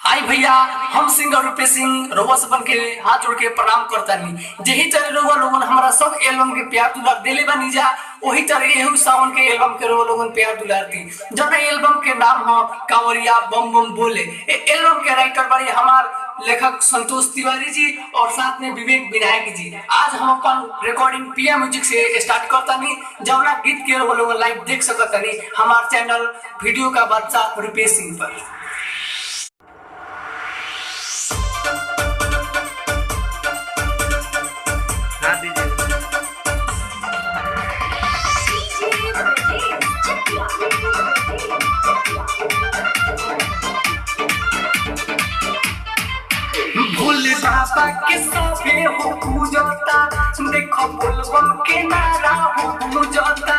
हाय भैया, हम सिंगर रूपेश सिंह रउआ सबन के हाथ जोड़ के प्रणाम करतानी। जेही तरह रउआ लोगन हमारा सब एल्बम के प्यार दुलार देले बानी जा, वही तरह एहू सावन के एल्बम के रउआ लोगन प्यार दुलार दी। जौन एल्बम के नाम हो कांवरिया बम बम बोले। ए एल्बम के राइटर बारी हमार लेखक संतोष तिवारी जी और साथ में विवेक विनायक जी। आज हम अपन रिकॉर्डिंग पिया म्यूजिक से स्टार्ट करतानी, जौना गीत के रउआ लोगन लाइव देख सकतानी हमार चैनल वीडियो का बादशाह रूपेश सिंह पर। भोले बाबा के सभे हो पूजता, देखो बोलबम के नारा हो पूजता।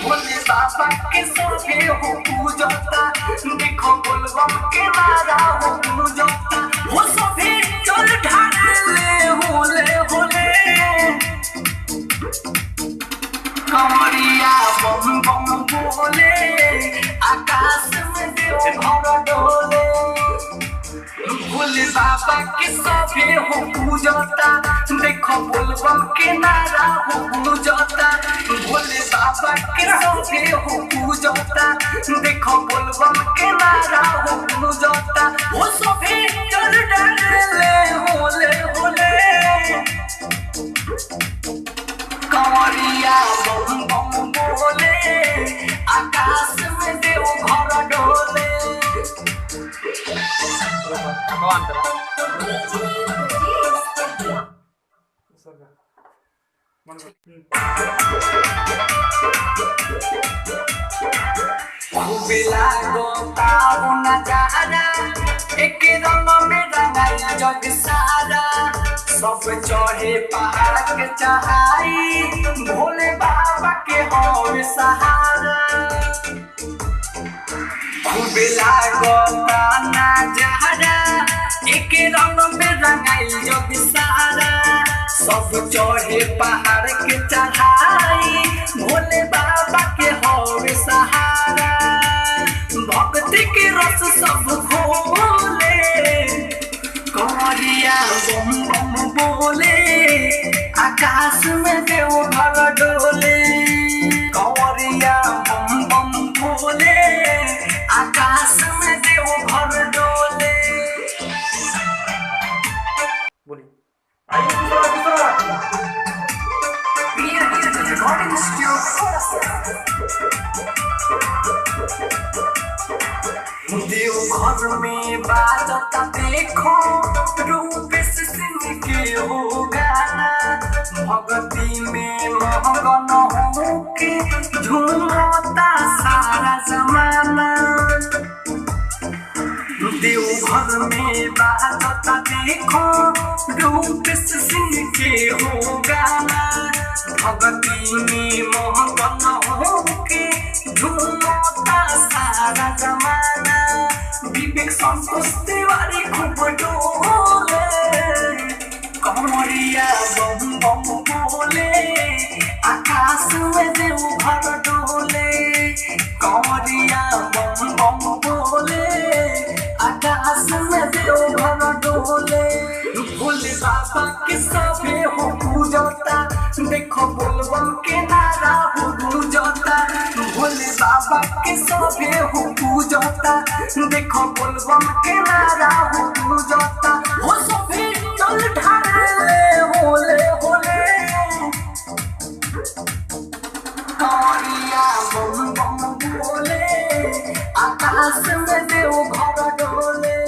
भोले बाबा के सभे हो पूजता, देखो बोलबम के नारा हो पूजता। हो सभे चल ढाले होले होले, कांवरिया बम बम बोले, आकाश में देव भर डोले। भोले बाबा के सभे हो पूजता, देखो बोलबम के नारा हो पूजता। भोले बाबा के सभे हो पूजता, देखो बोलबम के नारा हो पूजता। वो सभे चल डाले होले होले, कांवरिया बम बम बोले, आकाश में देव घर डोले। भगवान बेला गोताओ नजारा, एक रंग में रंगाई जग सारा। सब चढ़े पहाड़ के चढ़ाई, भोले बाबा के होवे सहारा। बेला गोता नजारा, एक रंग में रंगाई जग सारा। सब चढ़े पहाड़ के चढ़ाई, भोले बाबा के होवे सहारा। भक्ति के रस सब घोले, कांवरिया बम बम बोले, आकाश में देव घर डोले। कांवरिया बम बम बोले, आकाश में देव घर डोले। देव घर में बाजता देखो रूपेश सिंह के हो गाना। भक्ति में मगन होके झूमता सारा जमाना। देव घर में बाजता देखो रूपेश सिंह के हो गाना। भक्ति में मगन होके झूमता सारा जमाना। विवेक संतोष तिवारी खूब डोले, कांवरिया बम बम बोले, आकाश में देव घर डोले। कांवरिया बम बम बोले, आकाश में देव घर डोले। भोले बाबा के सभे हो पूजता, देखो बोलबम के नारा हो पूजता। भोले बाबा के सभे हो पूजता, देखो बोलबम के नारा हो पूजता। हो सभे चल ढाले होले होले, कांवरिया बम बम बोले, आकाश में देव घर डोले।